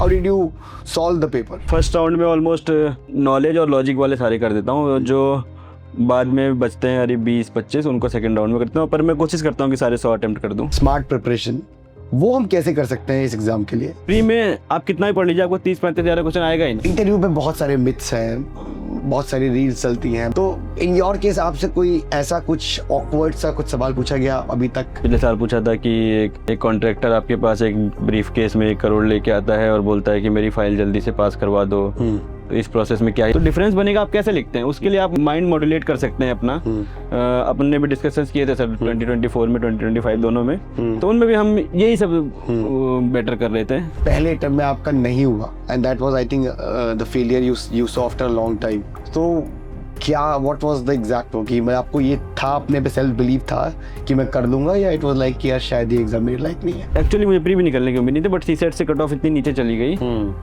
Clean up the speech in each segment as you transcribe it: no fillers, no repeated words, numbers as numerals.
How did you solve the paper? First round में almost knowledge और logic वाले सारे कर देता हूँ, जो बाद में बचते हैं अरे 20-25 उनको सेकंड राउंड में करता हूँ, पर मैं कोशिश करता हूँ कि सारे 100 अटेम्प्ट कर दूँ। स्मार्ट प्रिपरेशन वो हम कैसे कर सकते हैं इस एग्जाम के लिए? प्री में आप कितना भी पढ़ लीजिए, आपको 30-35 हज़ार क्वेश्चन आएगा ही नहीं। इंटरव्यू में बहुत सारे मिथ्स हैं, बहुत सारी रील्स चलती हैं, तो इन योर केस आपसे कोई ऐसा कुछ ऑकवर्ड सा कुछ सवाल पूछा गया अभी तक? पिछले साल पूछा था कि एक कॉन्ट्रैक्टर आपके पास एक ब्रीफ केस में 1 करोड़ लेके आता है और बोलता है कि मेरी फाइल जल्दी से पास करवा दो, तो इस प्रोसेस में क्या है, तो डिफरेंस बनेगा आप कैसे लिखते हैं, उसके लिए आप माइंड मॉड्यूलेट कर सकते हैं अपना। अपन ने भी डिस्कशंस किए थे सर 2024 में 2025 दोनों में, तो उनमें भी हम यही सब बेटर कर रहे थे। पहले अटेम्प्ट में आपका नहीं हुआ and that was I think the failure you saw after a long time, तो क्या व्हाट वाज द एग्जैक्ट कि मैं आपको ये था अपने पे सेल्फ बिलीव था कि मैं कर लूंगा, या इट वाज लाइक कि यार शायद ये एग्जाम मेरे लायक नहीं है? एक्चुअली मुझे प्री भी निकलने की उम्मीद नहीं थी, बट सीसेट से कट ऑफ इतनी नीचे चली गई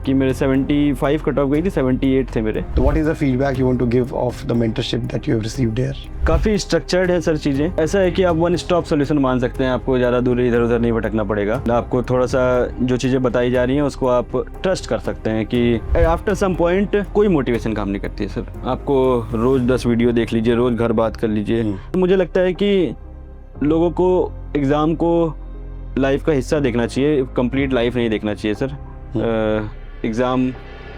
कि मेरे 75 कट ऑफ गई थी, 78 थे मेरे। तो what is the feedback you want to give of the mentorship that you have received here? काफ़ी स्ट्रक्चर्ड है सर चीज़ें, ऐसा है कि आप वन स्टॉप सोल्यूशन मान सकते हैं, आपको ज़्यादा दूर इधर उधर नहीं भटकना पड़ेगा, आपको थोड़ा सा जो चीज़ें बताई जा रही हैं उसको आप ट्रस्ट कर सकते हैं कि आफ्टर सम पॉइंट कोई मोटिवेशन काम नहीं करती है सर। आपको रोज़ 10 वीडियो देख लीजिए, रोज़ घर बात कर लीजिए। मुझे लगता है कि लोगों को एग्ज़ाम को लाइफ का हिस्सा देखना चाहिए, कंप्लीट लाइफ नहीं देखना चाहिए सर। एग्ज़ाम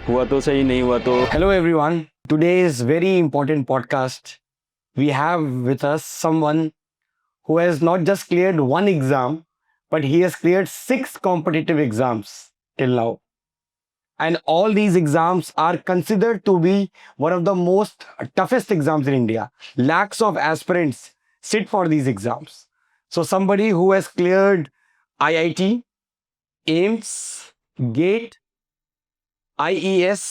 हुआ तो सही, नहीं हुआ तो। Hello everyone, today's very important podcast we have with us someone who has not just cleared one exam, but he has cleared 6 competitive exams till now. And all these exams are considered to be one of the most toughest exams in India. Lakhs of aspirants sit for these exams. So somebody who has cleared IIT, AIMS, GATE, IES,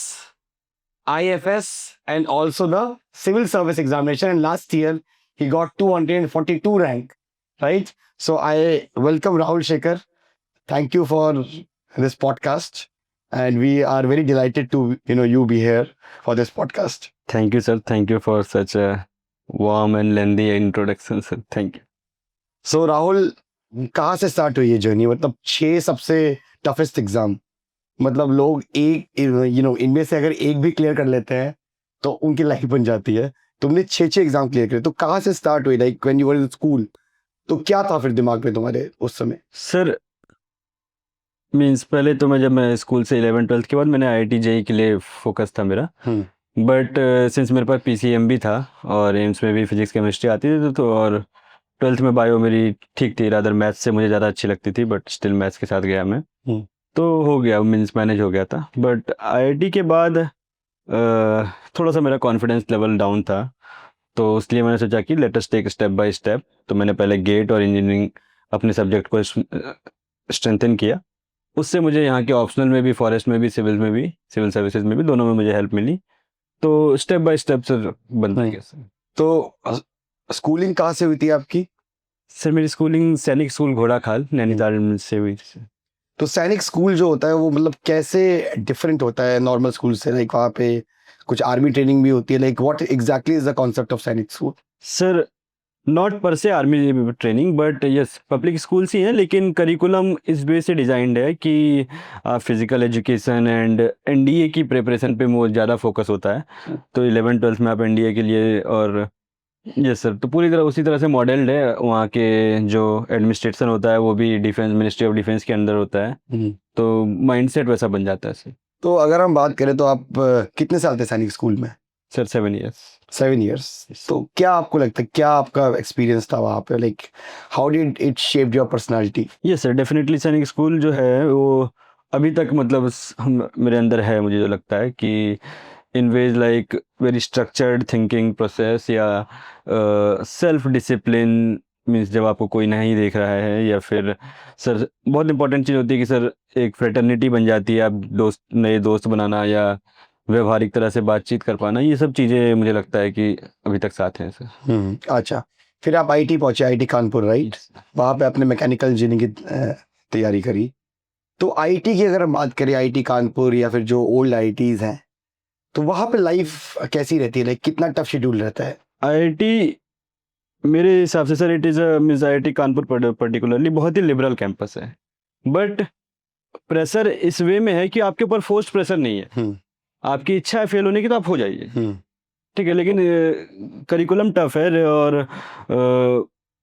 IFS, and also the civil service examination, and last year he got 242 rank, right? So I welcome Rahul Shekhar. Thank you for this podcast, and we are very delighted to you be here for this podcast. Thank you sir, thank you for such a warm and lengthy introduction sir, thank you. So Rahul, कहाँ से start हुई ये journey? मतलब 6 सबसे toughest exam, मतलब लोग एक इनमें से अगर एक भी क्लियर कर लेते हैं तो उनकी लाइफ बन जाती है। तुमने 6 एग्जाम क्लियर करे, तो कहाँ से स्टार्ट हुई? Like when you were in school, तो क्या था फिर दिमाग में तुम्हारे उस समय? सर मीन्स पहले तो जब मैं स्कूल से 11th-12th के बाद मैंने IIT JEE के लिए फोकस था मेरा, बट सिंस मेरे पास PCM भी था और एम्स में भी फिजिक्स केमिस्ट्री आती थी, तो और 12th में बायो मेरी ठीक थी, रादर मैथ्स से मुझे ज़्यादा अच्छी लगती थी, बट स्टिल मैथ्स के साथ गया मैं, तो हो गया, मीन्स मैनेज हो गया था। बट IIT के बाद थोड़ा सा मेरा कॉन्फिडेंस लेवल डाउन था, तो इसलिए मैंने सोचा कि let us take step by step. तो मैंने पहले गेट और इंजीनियरिंग अपने सब्जेक्ट को स्ट्रेंथन किया, उससे मुझे यहाँ के ऑप्शनल में भी, फॉरेस्ट में भी, सिविल में भी, सिविल सर्विसेज में भी, दोनों में मुझे हेल्प मिली, तो स्टेप बाय स्टेप सर बनता है। तो स्कूलिंग कहाँ से हुई थी आपकी? सर मेरी स्कूलिंग सैनिक स्कूल घोड़ाखाल नैनीताल से हुई थी। तो सैनिक स्कूल जो होता है वो मतलब कैसे डिफरेंट होता है नॉर्मल स्कूल से? लाइक वहाँ पे कुछ आर्मी ट्रेनिंग भी होती है, like what exactly is the concept of Sainik school? Sir not per se army training, but yes public schools ही हैं, लेकिन करिकुलम इस वे से डिज़ाइंड है कि आप फिज़िकल एजुकेशन एंड NDA की प्रिपरेशन पे बहुत ज़्यादा फोकस होता है। तो 11th-12th में आप NDA के लिए, और यस सर, तो पूरी तरह उसी तरह से मॉडल्ड है। वहाँ के जो एडमिनिस्ट्रेशन होता है वो भी डिफेंस, मिनिस्ट्री ऑफ डिफेंस के अंदर होता है, तो माइंडसेट वैसा बन जाता है सर। तो अगर हम बात करें तो आप कितने साल थे सैनिक स्कूल में? Sir 7 years. 7 ईयर्स। तो क्या आपको लगता है, क्या आपका एक्सपीरियंस था वहाँ पे? Like how did it shape your personality? Yes sir, definitely सैनिक स्कूल जो है वो अभी तक मतलब मेरे अंदर है, मुझे जो लगता है कि in ways like very structured thinking process, या सेल्फ डिसिप्लिन, मीन्स जब आपको कोई नहीं देख रहा है, या फिर सर बहुत इंपॉर्टेंट चीज़ होती है कि सर एक फ्रेटर्निटी बन जाती है, आप नए दोस्त बनाना या व्यवहारिक तरह से बातचीत कर पाना, ये सब चीज़ें मुझे लगता है कि अभी तक साथ हैं सर। अच्छा, फिर आप IIT पहुंचे, IIT कानपुर, राइट? वहाँ पे आपने मैकेनिकल इंजीनियरिंग की तैयारी करी। तो IIT की अगर हम बात करें, IIT कानपुर या फिर जो ओल्ड IITs हैं, तो वहाँ पे लाइफ कैसी रहती है? लाइक कितना टफ शेड्यूल रहता है? IIT मेरे हिसाब से sir it is means IIT Kanpur particularly बहुत ही लिबरल कैंपस है, बट प्रेशर इस वे में है कि आपके ऊपर फोर्स्ड प्रेशर नहीं है, आपकी इच्छा है फेल होने की तो आप हो जाइए, ठीक है, लेकिन करिकुलम टफ है और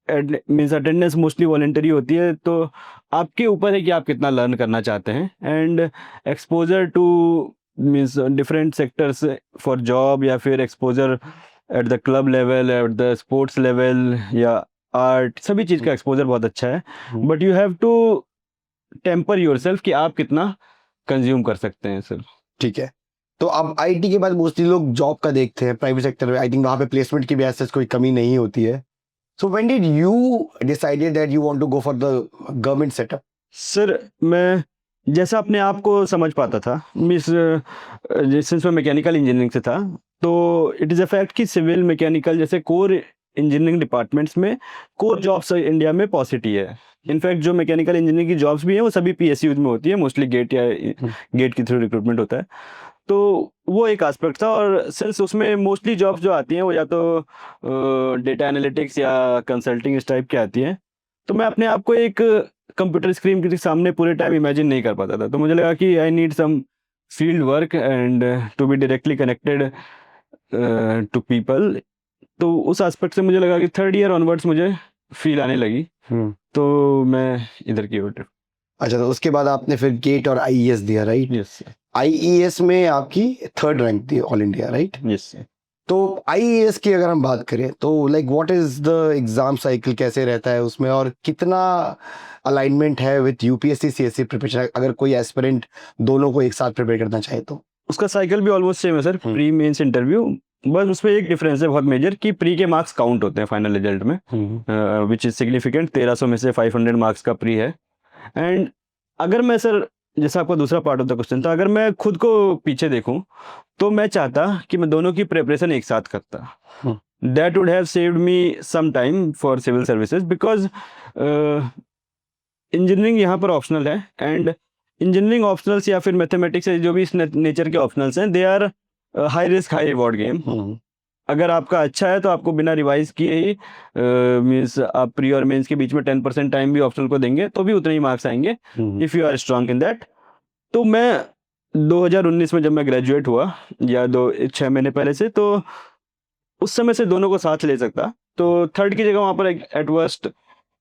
मीन्स अटेंडेंस मोस्टली वॉलेंटरी होती है, तो आपके ऊपर है कि आप कितना लर्न करना चाहते हैं। And exposure to means different sectors for job, या फिर exposure at the club level, at the sports level या आर्ट, सभी चीज़ का एक्सपोजर बहुत अच्छा है। But you have to temper yourself कि आप कितना कंज्यूम कर सकते हैं सर। ठीक है, तो अब आईटी के बाद मोस्टली लोग जॉब का देखते हैं प्राइवेट सेक्टर में, आई थिंक वहाँ पे प्लेसमेंट की भी ऐसे कोई कमी नहीं होती है। So when did you decided that you want to go for the government setup? Sir मैं जैसा अपने आप को समझ पाता था, मिस सिंस मैं मैकेनिकल इंजीनियरिंग से था, तो इट इज़ अ फैक्ट कि सिविल मैकेनिकल जैसे कोर इंजीनियरिंग डिपार्टमेंट्स में कोर जॉब्स इंडिया में पॉसिटी है। इनफैक्ट जो मैकेनिकल इंजीनियरिंग की जॉब्स भी हैं वो सभी पीएसयूज में होती है, मोस्टली गेट या गेट के थ्रू रिक्रूटमेंट होता है, तो वो एक एस्पेक्ट था। और सिंस उसमें मोस्टली जॉब्स जो आती हैं वो या तो डेटा एनालिटिक्स या कंसल्टिंग इस टाइप की आती हैं, तो मैं अपने आप को एक कंप्यूटर स्क्रीन के सामने पूरे टाइम इमेजिन नहीं कर पाता था। तो मुझे लगा कि I need some field work and to be directly connected to people. तो उस एस्पेक्ट से मुझे लगा कि थर्ड ईयर ऑनवर्ड्स मुझे फील आने लगी, तो मैं इधर की ओर। अच्छा, तो उसके बाद आपने फिर गेट और आईईएस दिया, राइट? यस आईईएस में आपकी 3rd रैंक थी ऑल इंडिया, राइट? यस। तो आईईएस की अगर हम बात करें तो like what is the exam cycle, कैसे रहता है उसमें, और कितना अलाइनमेंट है विद यूपीएससी सीएससी प्रिपरेशन, अगर कोई एस्पिरेंट दोनों को एक साथ प्रिपेयर करना चाहे तो? उसका साइकिल भी ऑलमोस्ट सेम है सर, प्री मेंस इंटरव्यू, बस उसमें एक डिफरेंस है बहुत मेजर कि प्री के मार्क्स काउंट होते हैं फाइनल रिजल्ट में, विच इज़ सिग्निफिकेंट। 1300 में से 500 मार्क्स का प्री है। एंड अगर मैं सर, जैसा आपका दूसरा पार्ट ऑफ द क्वेश्चन था, अगर मैं खुद को पीछे देखूं तो मैं चाहता कि मैं दोनों की प्रिपरेशन एक साथ करता। That would have saved me some time for civil services, because engineering यहाँ पर ऑप्शनल है, एंड इंजीनियरिंग ऑप्शनल्स या फिर मैथमेटिक्स जो भी इस नेचर के ऑप्शनल्स हैं, they are high risk high reward game. अगर आपका अच्छा है तो आपको बिना रिवाइज किए ही मीन्स आप प्री और मेंस के बीच में 10% टाइम भी ऑप्शनल को देंगे तो भी उतने ही मार्क्स आएंगे if you are strong in that. तो मैं 2019 में जब मैं ग्रेजुएट हुआ या 6 महीने पहले से, तो उस समय से दोनों को साथ ले सकता। तो थर्ड की जगह वहाँ पर एट वर्स्ट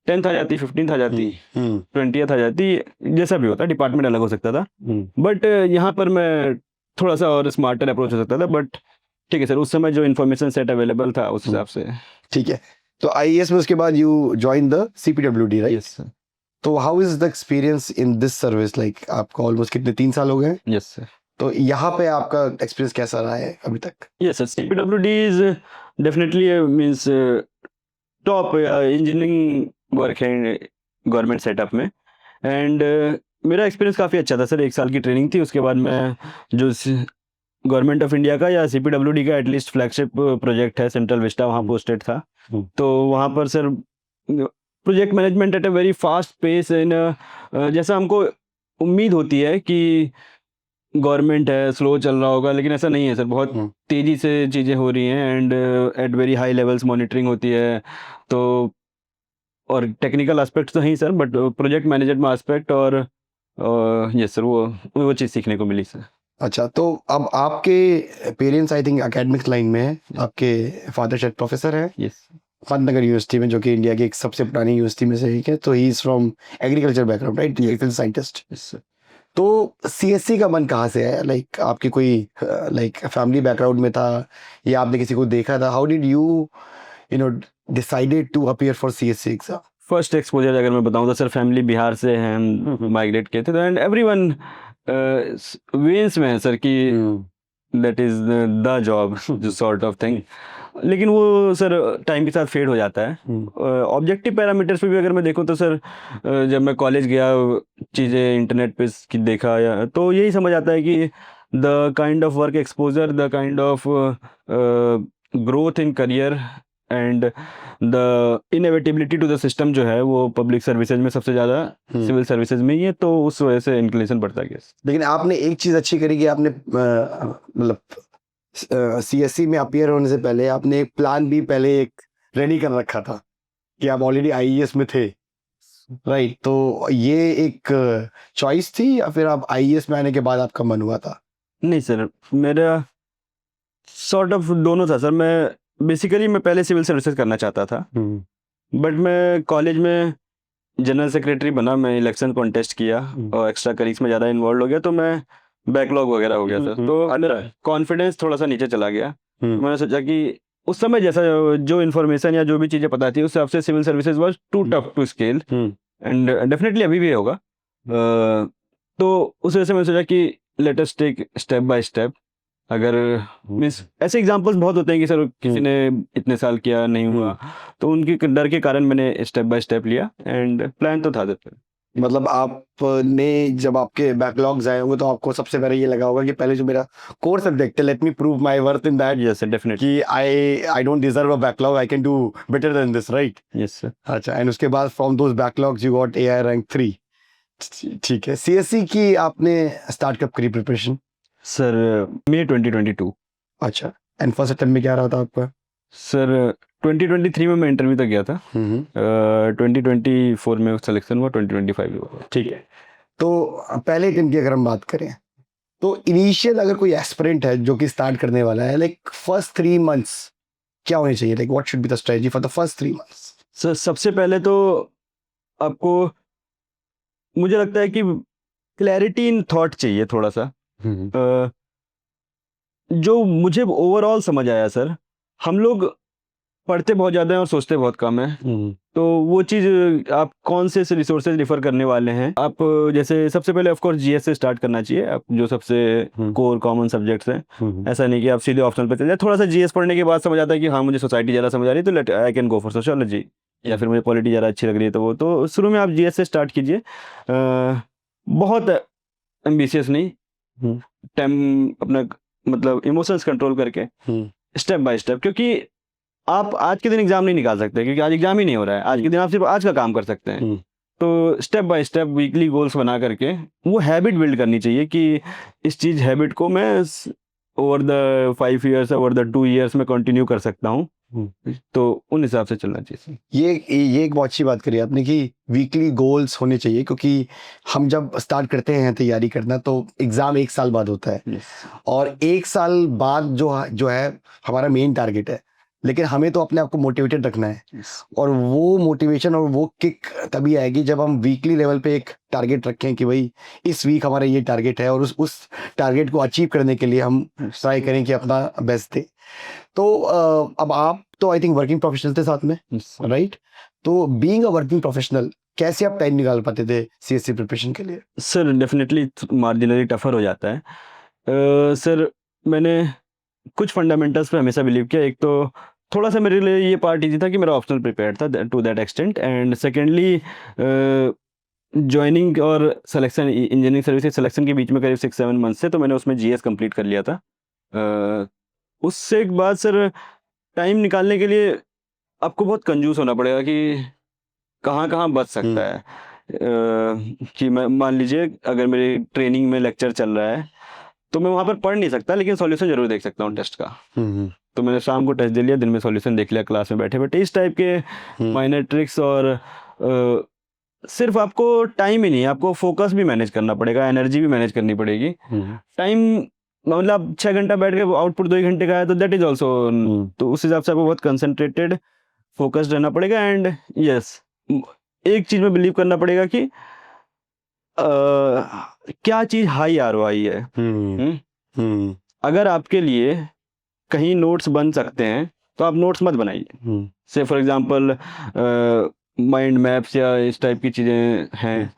10th आ जाती, 15th आ जाती, 20th आ जाती, जैसा भी होता, डिपार्टमेंट अलग हो सकता था। बट यहाँ पर मैं थोड़ा सा और स्मार्टर अप्रोच हो सकता था। बट ठीक है सर, उस समय जो इन्फॉर्मेशन सेट अवेलेबल था उस हिसाब से। ठीक है, तो आईएएस में उसके बाद you join the CPWD, right? Yes sir. तो how is the experience in this service? Like आपको ऑलमोस्ट कितने 3 साल हो गए? Yes sir. तो यहाँ पे आपका एक्सपीरियंस कैसा रहा है अभी तक? Yes sir, CPWD is definitely means top engineering work है गवर्नमेंट सेटअप में। एंड मेरा एक्सपीरियंस काफ़ी अच्छा था सर। 1 साल की ट्रेनिंग थी, उसके बाद मैं जो गवर्नमेंट ऑफ इंडिया का या सीपीडब्ल्यूडी का एटलीस्ट फ्लैगशिप प्रोजेक्ट है सेंट्रल विस्टा, वहाँ पोस्टेड था। तो वहाँ पर sir project management at a very fast pace, in जैसा हमको उम्मीद होती है कि गवर्नमेंट है स्लो चल रहा होगा, लेकिन ऐसा नहीं है सर। बहुत तेज़ी से चीज़ें हो रही हैं and at very high levels monitoring होती है। तो और टेक्निकल एस्पेक्ट तो हैं sir, but project management aspect और यस सर, वो चीज़ सीखने को मिली सर। अच्छा, तो अब आपके parents I think academics line में है, आपके फादर शायद प्रोफेसर हैं यस, पंतनगर यूनिवर्सिटी में, जो कि इंडिया की एक सबसे पुरानी यूनिवर्सिटी में से एक है। तो he is from agriculture background, right? Agriculture scientist. Yes sir. तो सीएससी का मन कहाँ से है? लाइक आपके कोई लाइक फैमिली बैकग्राउंड में था या आपने किसी को देखा था? How did you know decided to appear for CSC exam? First exposure अगर मैं बताऊं तो सर, फैमिली बिहार से हैं, हम माइग्रेट किए थे, एंड एवरीवन वेन्स में है सर कि दैट इज द जॉब जो सॉर्ट ऑफ थिंग। लेकिन वो सर टाइम के साथ फेड हो जाता है। ऑब्जेक्टिव पैरामीटर्स पे भी अगर मैं देखूं तो सर, जब मैं कॉलेज गया, चीज़ें इंटरनेट पे की देखा या तो यही समझ आता है कि the kind of work exposure, the kind of growth in career and the inevitability to the system जो है वो पब्लिक सर्विसेज में सबसे ज़्यादा सिविल सर्विसेज में ही है। तो उस वजह से इंक्लिनेशन बढ़ता गया। लेकिन आपने एक चीज़ अच्छी करी कि आपने मतलब सीएससी में अपीयर होने से पहले आपने एक प्लान भी पहले एक रेडी कर रखा था कि आप ऑलरेडी आईईएस में थे। राइट, तो ये एक चॉइस थी या फिर आप आईएएस में आने के बाद आपका मन हुआ था? नहीं सर, मेरा सॉर्ट ऑफ दोनों था सर। मैं पहले सिविल सर्विसेज करना चाहता था, बट मैं कॉलेज में जनरल सेक्रेटरी बना, मैं इलेक्शन कॉन्टेस्ट किया और एक्स्ट्रा करिक्स में ज़्यादा इन्वॉल्व हो गया, तो मैं बैकलॉग वगैरह हो गया सर। तो मेरा कॉन्फिडेंस थोड़ा सा नीचे चला गया। तो मैंने सोचा कि उस समय जैसा जो इन्फॉर्मेशन या जो भी चीज़ें पता थी, उस हिसाब से civil services was too tough to scale, and definitely अभी भी होगा। तो उस वजह से मैंने सोचा कि let us take step by step. अगर मीन्स ऐसे एग्जांपल्स बहुत होते हैं कि सर किसी ने इतने साल किया नहीं हुआ, तो उनके डर के कारण मैंने स्टेप बाय स्टेप लिया, एंड प्लान तो था सर। मतलब आपने जब आपके बैकलॉग्स आए होंगे तो आपको सबसे पहले ये लगा होगा कि पहले जो मेरा कोर सब्जेक्ट है, let me prove my worth in that, yes sir, definitely. कि I don't deserve a backlog, I can do better than this, right? Yes sir. अच्छा, एंड उसके बाद from those backlogs you got AI rank 3। ठीक है, CSC की आपने start कब करी प्रिपरेशन? सर मई 2022। अच्छा, एंड फर्स्ट अटेम्प्ट में क्या रहा था आपका? सर 2023 में मैं इंटरव्यू तक गया था, 2024 में सिलेक्शन हुआ, 2025 में हुआ। ठीक है, तो पहले अटेम्प्ट की अगर हम बात करें तो इनिशियल अगर कोई एस्पिरेंट है जो कि स्टार्ट करने वाला है, लाइक फर्स्ट 3 मंथ्स क्या होनी चाहिए, like what should be the strategy for the first 3 months? Sir सबसे पहले तो आपको, मुझे लगता है कि क्लैरिटी इन थॉट चाहिए थोड़ा सा। जो मुझे ओवरऑल समझ आया सर, हम लोग पढ़ते बहुत ज़्यादा हैं और सोचते बहुत कम है। तो वो चीज़ आप कौन से रिसोर्सेज रिफ़र करने वाले हैं, आप जैसे सबसे पहले ऑफ कोर्स जीएस से स्टार्ट करना चाहिए, आप जो सबसे कोर कॉमन सब्जेक्ट्स हैं। ऐसा नहीं कि आप सीधे ऑप्शनल पे चले जाए, थोड़ा सा जीएस पढ़ने के बाद समझ आता है कि हाँ मुझे सोसाइटी ज़्यादा समझ आ रही है, तो let I can go for sociology, या फिर मुझे पॉलिटी ज़्यादा अच्छी लग रही है, तो वो तो शुरू में आप जीएस से स्टार्ट कीजिए। बहुत एम्बिशियस नहीं, टाइम अपना मतलब इमोशंस कंट्रोल करके स्टेप बाय स्टेप, क्योंकि आप आज के दिन एग्जाम नहीं निकाल सकते, क्योंकि आज एग्जाम ही नहीं हो रहा है। आज के दिन आप सिर्फ आज का काम कर सकते हैं। तो step by step weekly goals बना करके वो हैबिट बिल्ड करनी चाहिए कि इस चीज़ हैबिट को मैं over the 5 years, over the 2 years में कंटिन्यू कर सकता हूँ। तो उन हिसाब से चलना चाहिए। ये एक बहुत अच्छी बात करी आपने कि वीकली गोल्स होने चाहिए, क्योंकि हम जब स्टार्ट करते हैं तैयारी करना तो एग्ज़ाम 1 साल बाद होता है। और 1 साल बाद जो है हमारा मेन टारगेट है, लेकिन हमें तो अपने आप को मोटिवेटेड रखना है। और वो मोटिवेशन और वो किक तभी आएगी जब हम वीकली लेवल पे एक टारगेट रखें कि भाई इस वीक हमारा ये टारगेट है, और उस टारगेट को अचीव करने के लिए हम ट्राई करें कि अपना बेस्ट दें। तो अब आप तो आई थिंक वर्किंग प्रोफेशनल थे साथ में, राइट? तो बीइंग अ वर्किंग प्रोफेशनल कैसे आप टाइम निकाल पाते थे सीएससी प्रिपरेशन के लिए? सर डेफिनेटली मार्जिनली टफर हो जाता है। सर मैंने कुछ फंडामेंटल्स पे हमेशा बिलीव किया। एक तो थोड़ा सा मेरे लिए ये पार्ट इजी था कि मेरा ऑप्शनल प्रिपेयर था to that extent, and secondly joining और सिलेक्शन, इंजीनियरिंग सर्विसेज सिलेक्शन के बीच में करीब 6-7 मंथ से, तो मैंने उसमें जीएस कंप्लीट कर लिया था। उससे एक बाद सर टाइम निकालने के लिए आपको बहुत कंजूस होना पड़ेगा कि कहाँ कहाँ बच सकता है। कि मैं मान लीजिए अगर मेरी ट्रेनिंग में लेक्चर चल रहा है तो मैं वहाँ पर पढ़ नहीं सकता, लेकिन सॉल्यूशन जरूर देख सकता हूँ टेस्ट का। तो मैंने शाम को टेस्ट दे लिया, दिन में सॉल्यूशन देख लिया क्लास में बैठे बैठे। इस टाइप के माइनर ट्रिक्स। और सिर्फ आपको टाइम ही नहीं, आपको फोकस भी मैनेज करना पड़ेगा, एनर्जी भी मैनेज करनी पड़ेगी। टाइम मतलब 6 घंटा बैठ के आउटपुट 2 घंटे का है तो दैट इज ऑल्सो, तो उस हिसाब से आपको बहुत कंसंट्रेटेड फोकस्ड रहना पड़ेगा। एंड यस, एक चीज में बिलीव करना पड़ेगा कि क्या चीज हाई आरओआई है। अगर आपके लिए कहीं नोट्स बन सकते हैं तो आप नोट्स मत बनाइए। से फॉर एग्जांपल माइंड मैप्स या इस टाइप की चीजें हैं,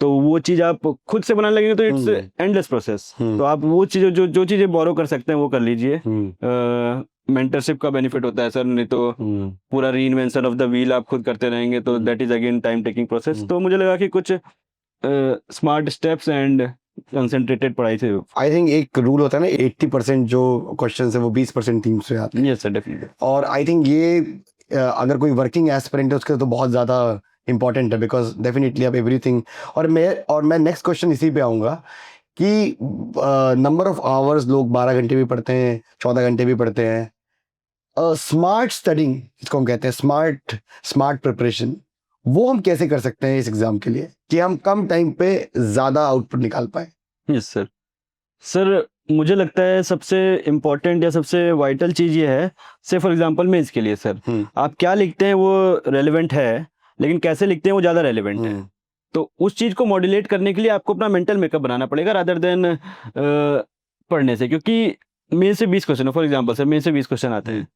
तो वो चीज आप खुद से बनाने लगेंगे तो इट्स एंडलेस प्रोसेस। तो आप वो चीजें जो चीजें बोरो कर सकते हैं वो कर लीजिए। मेंटरशिप का बेनिफिट होता है सर, नहीं तो पूरा रीइन्वेंशन ऑफ द व्हील आप खुद करते रहेंगे तो that is again time taking process. तो मुझे लगा कि कुछ स्मार्ट स्टेप्स एंड कंसंट्रेटेड पढ़ाई से। आई थिंक एक रूल होता है ना, 80% जो क्वेश्चन है वो 20% टीम्स से आते हैं। Yes sir, definitely. और आई थिंक ये अगर कोई वर्किंग एस्पिरेंट है उसके तो बहुत ज़्यादा इंपॉर्टेंट है, बिकॉज डेफिनेटली आप एवरीथिंग। और मैं नेक्स्ट क्वेश्चन इसी पे आऊँगा कि नंबर ऑफ आवर्स लोग 12 घंटे भी पढ़ते हैं, 14 घंटे भी पढ़ते हैं। स्मार्ट स्टडिंग इसको हम कहते हैं, स्मार्ट प्रिपरेशन, वो हम कैसे कर सकते हैं इस एग्जाम के लिए कि हम कम टाइम पे ज्यादा आउटपुट निकाल पाए? Yes sir. सर मुझे लगता है सबसे इम्पोर्टेंट या सबसे वाइटल चीज़ ये है, से फॉर एग्जांपल मैं इसके लिए सर, आप क्या लिखते हैं वो रेलेवेंट है, लेकिन कैसे लिखते हैं वो ज़्यादा रेलेवेंट है। तो उस चीज़ को मॉड्यूलेट करने के लिए आपको अपना मेंटल मेकअप बनाना पड़ेगा रादर देन पढ़ने से, क्योंकि मेन से 20 क्वेश्चन है फॉर एग्जांपल सर, मेन से 20 क्वेश्चन आते हैं,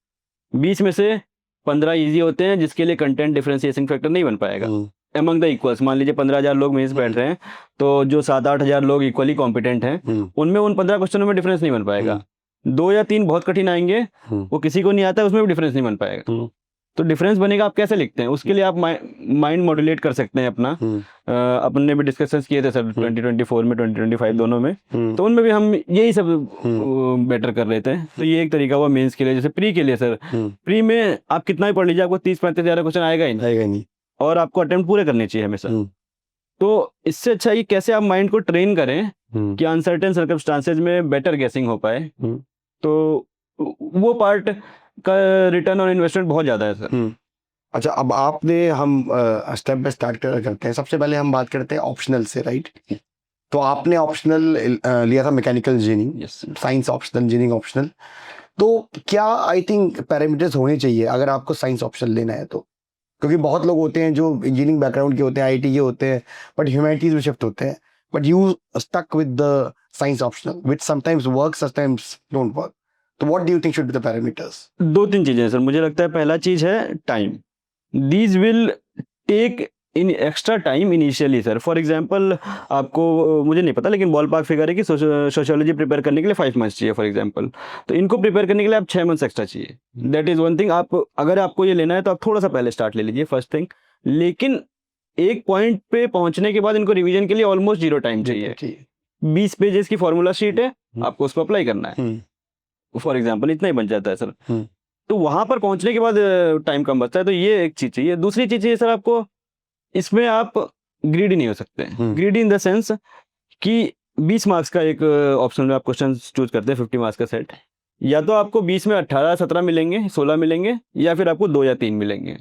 20 में से 15 इजी होते हैं जिसके लिए कंटेंट डिफरेंशिएशन फैक्टर नहीं बन पाएगा। अमंग द इक्वल्स मान लीजिए 15,000 लोग मेंस बैठ रहे हैं, तो जो 7-8 हज़ार लोग इक्वली कॉम्पिटेंट हैं, उनमें उन 15 क्वेश्चनों में डिफरेंस नहीं बन पाएगा। 2 या 3 बहुत कठिन आएंगे, वो किसी को नहीं आता, उसमें भी डिफरेंस नहीं बन पाएगा। तो डिफरेंस बनेगा, आप कैसे लिखते हैं उसके लिए आप माइंड मॉड्यूलेट कर सकते हैं अपना। अपन ने भी डिस्कशंस किए थे सर 2024 में 2025 दोनों में, तो उनमें भी हम यही सब बेटर कर रहे थे। तो ये एक तरीका हुआ मेंस के लिए। जैसे प्री के लिए सर, प्री में आप कितना भी पढ़ लीजिए आपको 30-35 हज़ार क्वेश्चन आएगा ही नहीं, और आपको अटेम्प्ट पूरे करने चाहिए हमेशा। तो इससे अच्छा ये कैसे आप माइंड को ट्रेन करें कि अनसर्टेन सर्कमस्टांसेस में बेटर गेसिंग हो पाए। तो वो पार्ट का रिटर्न ऑन इन्वेस्टमेंट बहुत ज़्यादा है सर। अच्छा, अब आपने हम स्टेप बाय स्टार्ट करते हैं। सबसे पहले हम बात करते हैं ऑप्शनल से, राइट? तो आपने ऑप्शनल लिया था mechanical engineering, science optional, engineering optional. तो क्या आई थिंक पैरामीटर्स होने चाहिए अगर आपको साइंस ऑप्शनल लेना है तो? क्योंकि बहुत लोग होते हैं जो इंजीनियरिंग बैकग्राउंड के होते हैं, आईटी के होते हैं, बट ह्यूमैनिटीज में शिफ्ट होते हैं, but you stuck with the science optional which sometimes work, sometimes don't work. तो what do you think should be the parameters? 2-3 चीज़ें सर मुझे लगता है। पहला चीज़ है time. These will take in extra time initially sir. For example आपको मुझे नहीं पता, लेकिन बॉल पार्क फिगर है कि सोशियोलॉजी प्रिपेयर करने के लिए 5 मंथ्स चाहिए फॉर एग्जांपल, तो इनको प्रिपेयर करने के लिए आप 6 मंथ्स एक्स्ट्रा चाहिए। That is one thing. आप अगर आपको ये लेना है तो आप थोड़ा सा पहले स्टार्ट ले लीजिए, फर्स्ट थिंग। लेकिन एक पॉइंट पे पहुंचने के बाद इनको रिवीजन के लिए ऑलमोस्ट 0 टाइम चाहिए। 20 पेजेस की फॉर्मूला शीट है, आपको उसको अप्लाई करना है, फॉर एग्जाम्पल इतना ही बन जाता है सर। तो वहां पर पहुंचने के बाद टाइम कम बचता है, तो ये एक चीज चाहिए। दूसरी चीज चाहिए सर आपको, इसमें आप ग्रीडी नहीं हो सकते। ग्रीडी इन द सेंस कि 20 मार्क्स का एक ऑप्शन में आप क्वेश्चन चूज करते हैं, 50 मार्क्स का सेट, या तो आपको 20 में 18-17 मिलेंगे, 16 मिलेंगे, या फिर आपको 2 या 3 मिलेंगे।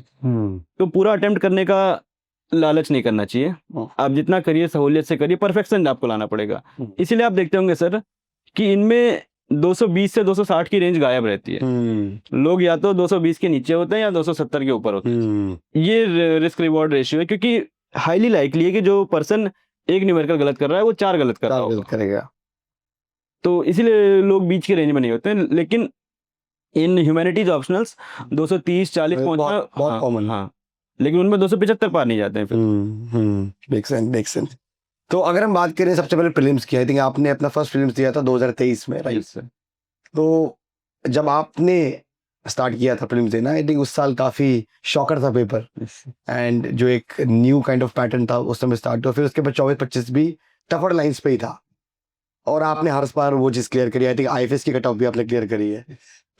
तो पूरा अटेम्प्ट करने का लालच नहीं करना चाहिए। आप जितना करिए सहूलियत से करिए, परफेक्शन आपको लाना पड़ेगा। इसीलिए आप देखते होंगे सर कि इनमें 220 से 260 की रेंज गायब रहती है। लोग या तो 220 के नीचे होते हैं या 270 के ऊपर होते हैं। ये रिस्क रिवॉर्ड रेशियो है, क्योंकि हाईली लाइकली है कि जो पर्सन एक न्यूमेरिकल गलत कर रहा है वो 4 गलत कर रहा होगा। करेगा। तो इसीलिए लोग बीच के रेंज में नहीं होते हैं। लेकिन इन ह्यूमैनिटीज ऑप्शनल्स 230-40 पहुंचना बहुत कॉमन। हाँ, लेकिन उनमें 275 पार नहीं जाते हैं फिर। Make sense. तो अगर हम बात करें सबसे पहले प्रीलिम्स की, आई थिंक आपने अपना फर्स्ट प्रीलिम्स दिया था 2023 में, राइट? सर। तो जब आपने स्टार्ट किया था प्रीलिम्स देना, आई थिंक उस साल काफी शॉकर था पेपर, एंड जो एक न्यू काइंड ऑफ पैटर्न था उस समय स्टार्ट हुआ। फिर उसके बाद 24-25 भी टफर लाइंस पे ही था, और आपने हर बार वो चीज क्लियर करी। आई थिंक आईएफएस की कट ऑफ भी आपने क्लियर करी है।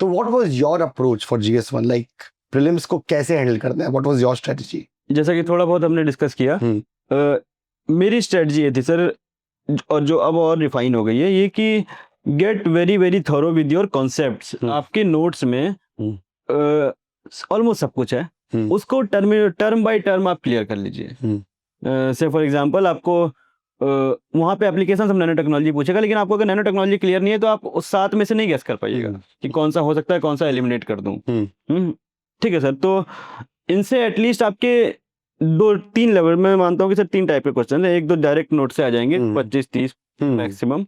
तो what was your approach for GS one, like prelims को कैसे हैंडल करना है? What was your strategy? जैसा कि थोड़ा बहुत हमने डिस्कस किया, मेरी स्ट्रेटजी ये थी सर, और जो अब और रिफाइन हो गई है, ये कि get very very thorough with your concepts. आपके नोट्स में ऑलमोस्ट सब कुछ है, उसको टर्म बाय टर्म आप क्लियर कर लीजिए। से फॉर एग्जांपल आपको वहाँ पे एप्लीकेशन हम नैनो टेक्नोलॉजी पूछेगा, लेकिन आपको अगर नैनो टेक्नोलॉजी क्लियर नहीं है तो आप उस 7 में से नहीं गेस कर पाइएगा कि कौन सा हो सकता है, कौन सा एलिमिनेट कर दूं। ठीक है सर। तो इनसे एटलीस्ट आपके 2-3 लेवल में मानता हूँ कि सर 3 टाइप के क्वेश्चन है। एक तो डायरेक्ट नोट से आ जाएंगे 25-30 मैक्सिमम।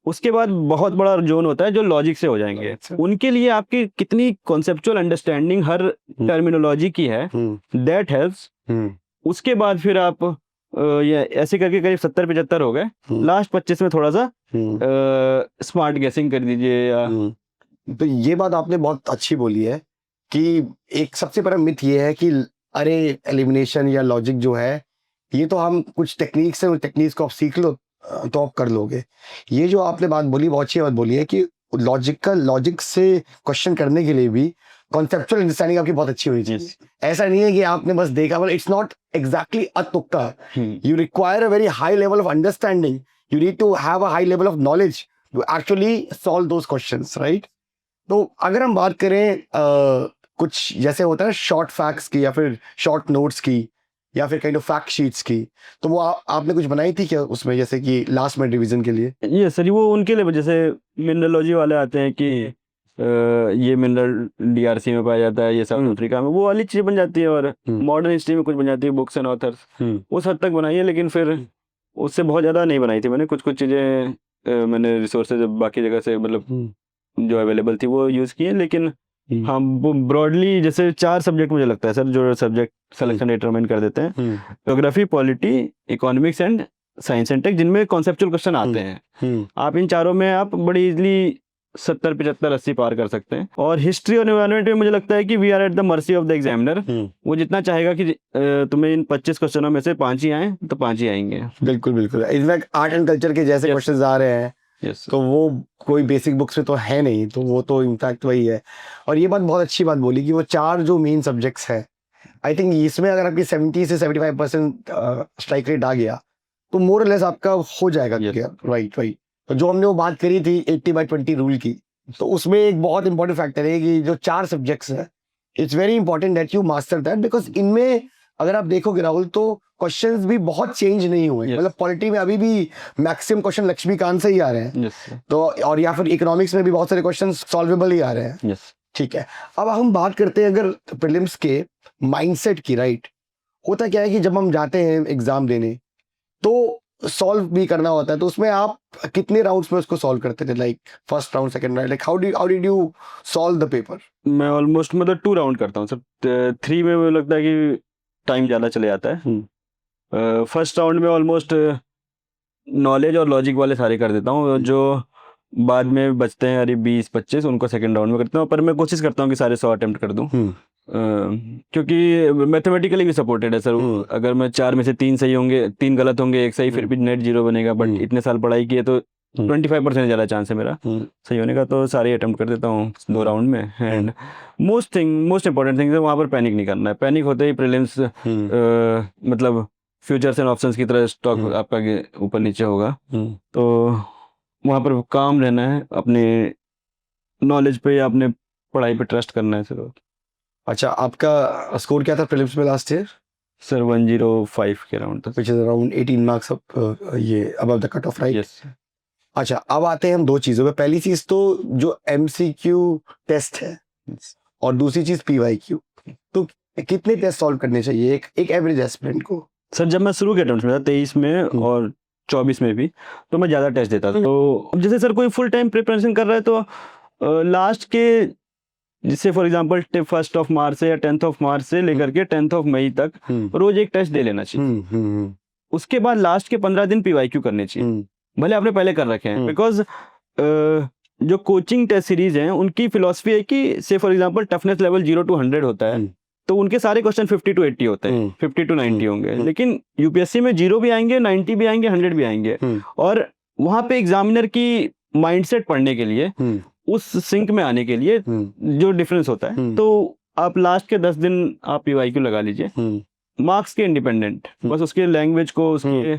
उसके बाद बहुत बड़ा जोन होता है जो लॉजिक से हो जाएंगे। उनके लिए आपकी कितनी कॉन्सेप्चुअल अंडरस्टैंडिंग हर टर्मिनोलॉजी की है, दैट हेल्प्स। उसके बाद फिर आप ये ऐसे करके करीब 70-75 हो गए। लास्ट 25 में थोड़ा सा स्मार्ट गेसिंग कर दीजिए या तो ये बात आपने बहुत अच्छी बोली है कि एक सबसे बड़ा मिथ ये है कि अरे एलिमिनेशन या लॉजिक जो है ये तो हम कुछ टेक्निक्स से, उन टेक्निक्स को आप सीख लो तो आप कर लोगे। ये जो आपने बात बोली बहुत अच्छी बात बोली है कि लॉजिक से क्वेश्चन करने के लिए भी कॉन्सेप्चुअल अंडरस्टैंडिंग आपकी बहुत अच्छी होनी चाहिए। ऐसा नहीं है कि आपने बस देखा, मतलब इट्स नॉट एग्जैक्टली अ तुक्का। You require a very high level of understanding, you need to have a high level of knowledge to actually solve those questions, right? तो अगर हम बात करें कुछ जैसे होता है शॉर्ट फैक्ट्स की या फिर शॉर्ट नोट्स की, या फिर काइंड ऑफ फैक्ट शीट्स की, तो वो आपने कुछ बनाई थी क्या उसमें, जैसे कि लास्ट मिनट रिवीजन के लिए? ये सर वो उनके लिए जैसे मिनरलोजी वाले आते हैं कि ये मिनरल डीआरसी में पाया जाता है, ये साउथ अफ्रीका में, वो वाली चीज़ें बन जाती है। और मॉडर्न हिस्ट्री में कुछ बन जाती है, बुक्स एंड ऑथर्स, उस हद तक बनाई है। लेकिन फिर उससे बहुत ज़्यादा नहीं बनाई थी मैंने। कुछ कुछ चीज़ें मैंने रिसोर्सेज बाकी जगह से मतलब जो अवेलेबल थी वो यूज़ किए। लेकिन हाँ, वो ब्रॉडली जैसे 4 सब्जेक्ट मुझे लगता है सर जो सब्जेक्ट सिलेक्शन डिटरमाइन कर देते हैं, geography, polity, economics and science and tech, जिनमें कॉन्सेप्चुअल क्वेश्चन आते हैं। आप इन चारों में आप बड़ी इजली 70, 75, 80 पार कर सकते हैं। और हिस्ट्री और एनवायरनमेंट में मुझे लगता है कि we are at the mercy of the examiner. वो जितना चाहेगा कि तुम्हें इन 25 क्वेश्चनों में से 5 ही आए तो 5 ही आएंगे। बिल्कुल बिल्कुल। इनफैक्ट आर्ट एंड कल्चर के जैसे क्वेश्चंस आ रहे हैं, तो वो कोई बेसिक बुक्स में तो है नहीं, तो वो तो इनफैक्ट वही है। और ये बात बहुत अच्छी बात बोली कि वो 4 जो मेन सब्जेक्ट्स हैं, आई थिंक इसमें अगर आपकी 70 से 75% स्ट्राइक रेट आ गया तो मोर और लेस आपका हो जाएगा क्लियर। राइट। तो जो हमने वो बात करी थी 80/20 रूल की, तो उसमें एक बहुत इंपॉर्टेंट फैक्टर है कि जो 4 सब्जेक्ट्स हैं, it's very important that you master that, because इनमें अगर आप देखोगे राहुल तो क्वेश्चंस भी बहुत चेंज नहीं हुए। मतलब पॉलिटी में अभी भी मैक्सिमम क्वेश्चन लक्ष्मीकांत से ही आ रहे हैं, तो और या फिर इकोनॉमिक्स में भी बहुत सारे क्वेश्चन सॉल्वेबल ही आ रहे हैं। ठीक है, अब हम बात करते हैं अगर प्रीलिम्स के माइंडसेट की। राइट, होता क्या है कि जब हम जाते हैं एग्जाम देने तो सॉल्व भी करना होता है, तो उसमें आप कितने राउंड्स में उसको सॉल्व करते थे? Like first round, second round, like how did you solve the paper? मैं ऑलमोस्ट मतलब 2 राउंड करता हूँ सर। 3 में मुझे लगता है कि टाइम ज़्यादा चले जाता है। फर्स्ट राउंड में ऑलमोस्ट नॉलेज और लॉजिक वाले सारे कर देता हूँ। जो बाद में बचते हैं अरे 20-25, उनको सेकंड राउंड में करता हूँ। पर मैं कोशिश करता हूँ कि सारे 100 अटेम्प्ट कर दूँ, क्योंकि मैथमेटिकली भी सपोर्टेड है सर। अगर मैं 4 में से 3 सही होंगे, 3 गलत होंगे, 1 सही, फिर भी नेट 0 बनेगा। बट इतने साल पढ़ाई की है तो 25% ज़्यादा चांस है मेरा सही होने का, तो सारे अटेम्प्ट कर देता हूँ 2 राउंड में। एंड मोस्ट इंपॉर्टेंट थिंग है वहाँ पर पैनिक नहीं करना है। पैनिक होते ही प्रीलिम्स मतलब फ्यूचर्स एंड ऑप्शंस की तरह स्टॉक आपका ऊपर नीचे होगा। तो वहाँ पर काम रहना है, अपने नॉलेज पे या अपने पढ़ाई पे ट्रस्ट करना है सर। अच्छा, आपका स्कोर क्या था प्रीलिम्स में लास्ट ईयर? सर 105 के राउंड था, which is around 18 marks up, ये above the cut off, right? Yes. अच्छा, अब आते हैं हम 2 चीज़ों पे। पहली चीज़ तो जो MCQ टेस्ट है, और दूसरी चीज़ PYQ। तो कितने टेस्ट सॉल्व करने चाहिए एक एवरेज एस्पिरेंट को? सर जब मैं शुरू के अटेम्प्ट में था 23 में और 24 में भी, तो मैं ज़्यादा टेस्ट देता था। तो जैसे सर कोई फुल टाइम प्रिपरेशन कर रहा है तो लास्ट के जिससे फॉर एग्जांपल 1 मार्च से या 10 मार्च से लेकर के 10 मई तक रोज एक टेस्ट दे लेना चाहिए। उसके बाद लास्ट के 15 दिन PYQ करने चाहिए, भले आपने पहले कर रखे हैं। बिकॉज जो कोचिंग टेस्ट सीरीज हैं उनकी फिलॉसफी है कि से for example toughness level 0 to 100 होता है, तो उनके सारे क्वेश्चन 50 to 80 होते हैं, 50 to 90 होंगे। लेकिन यूपीएससी में 0 भी आएंगे, 90 भी आएंगे, 100 भी आएंगे। और वहां पे एग्जामिनर की माइंडसेट पढ़ने के लिए, उस सिंक में आने के लिए जो डिफरेंस होता है, तो आप लास्ट के 10 दिन आप PYQ लगा लीजिए, मार्क्स के इंडिपेंडेंट, बस उसके लैंग्वेज को, उसके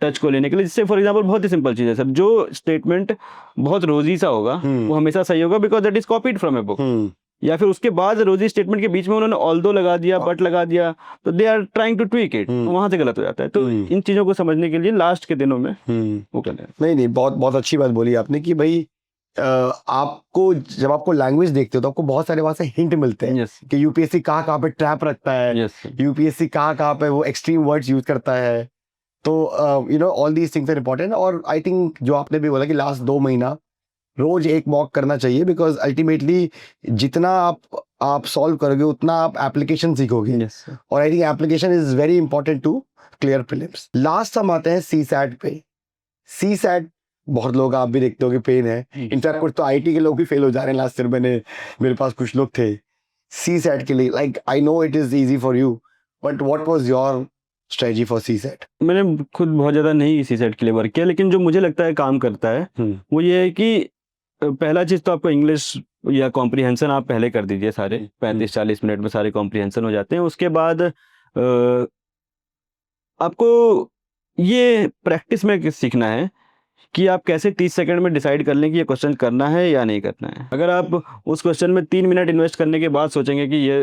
टच को लेने के लिए। जिससे फॉर एग्जांपल बहुत ही सिंपल चीज है सर, जो स्टेटमेंट बहुत रोजी सा होगा वो हमेशा सही होगा, because that is copied from a book. या फिर उसके बाद रोजी स्टेटमेंट के बीच में उन्होंने ऑल्दो लगा दिया, बट लगा दिया, तो they are trying to tweak it, वहां से गलत हो जाता है। तो इन चीजों को समझने के लिए लास्ट के दिनों में वो करना है। नहीं, बहुत बहुत अच्छी बात बोली आपने कि भाई आपको जब आपको लैंग्वेज देखते हो तो आपको बहुत सारे वहां से हिंट मिलते हैं कि यूपीएससी कहाँ पे ट्रैप रखता है, यूपीएससी कहाँ पे वो एक्सट्रीम वर्ड्स यूज करता है। तो you know all these things are important. और आई थिंक जो आपने भी बोला कि लास्ट 2 महीना रोज एक मॉक करना चाहिए, बिकॉज अल्टीमेटली जितना आप सॉल्व करोगे उतना आप एप्लीकेशन सीखोगे। और I think application is very important to clear prelims. Last हम आते हैं CSAT पे। CSAT बहुत लोग, आप भी देखते हो कि पेन है। इनफैक्ट कुछ तो IT के लोग भी फेल हो जा रहे हैं। लास्ट ईयर मेरे पास कुछ लोग थे CSAT के लिए। Like I know it is easy for you, but what was your strategy for CSAT? मैंने खुद बहुत ज़्यादा नहीं CSAT के लिए वर्क किया, लेकिन जो मुझे लगता है काम करता है वो ये है कि पहला चीज़ तो आपको इंग्लिश या कॉम्प्रिहेंशन आप पहले कर दीजिए, सारे 35-40 मिनट में सारे कॉम्प्रिहेंशन हो जाते हैं। उसके बाद आपको ये प्रैक्टिस में सीखना है कि आप कैसे 30 सेकंड में डिसाइड कर लें कि ये क्वेश्चन करना है या नहीं करना है। अगर आप उस क्वेश्चन में 3 मिनट इन्वेस्ट करने के बाद सोचेंगे कि ये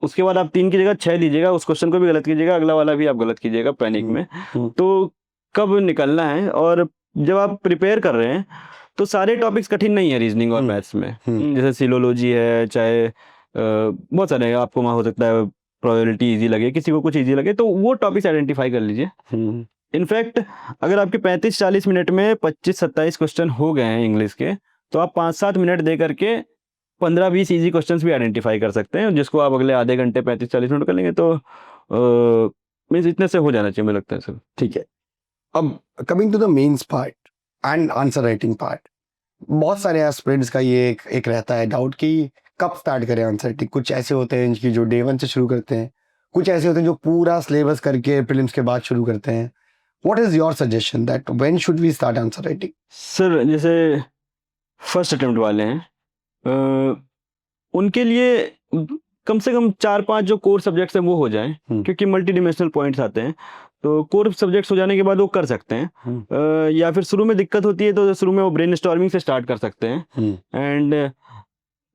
उसके बाद आप 3 की जगह 6 लीजिएगा, उस क्वेश्चन को भी गलत कीजिएगा, अगला वाला भी आप गलत कीजिएगा पैनिक में। तो कब निकलना है, और जब आप प्रिपेयर कर रहे हैं तो सारे टॉपिक्स कठिन नहीं है रीजनिंग और मैथ्स में। जैसे सिलोलॉजी है, चाहे बहुत सारे आपको वहाँ हो सकता है प्रोबेबिलिटी इजी लगे, किसी को कुछ इजी लगे, तो वो टॉपिक्स आइडेंटिफाई कर लीजिए। इनफैक्ट अगर आपके 35-40 मिनट में 25-27 क्वेश्चन हो गए हैं इंग्लिश के, तो आप 5-7 मिनट दे करके 15-20 इजी क्वेश्चंस भी आइडेंटिफाई कर सकते हैं, जिसको आप अगले आधे घंटे 35-40 मिनट कर लेंगे। तो मीन्स इतने से हो जाना चाहिए, मुझे लगता है सर। ठीक है, अब coming to the mains part and answer writing part, बहुत सारे एस्पिरेंट्स का ये एक रहता है डाउट कि कब स्टार्ट करें आंसर राइटिंग। कुछ ऐसे होते हैं इनकी जो डे 1 से शुरू करते हैं, कुछ ऐसे होते हैं जो पूरा सिलेबस करके प्रीलिम्स के बाद शुरू करते हैं। What is your suggestion that when should we start answer writing? Sir जैसे फर्स्ट अटेम्प्ट वाले हैं, उनके लिए कम से कम 4-5 जो कोर सब्जेक्ट्स हैं वो हो जाएं, क्योंकि मल्टी डिमेंशनल पॉइंट्स आते हैं, तो कोर सब्जेक्ट्स हो जाने के बाद वो कर सकते हैं। या फिर शुरू में दिक्कत होती है तो शुरू में वो ब्रेनस्टॉर्मिंग से स्टार्ट कर सकते हैं। एंड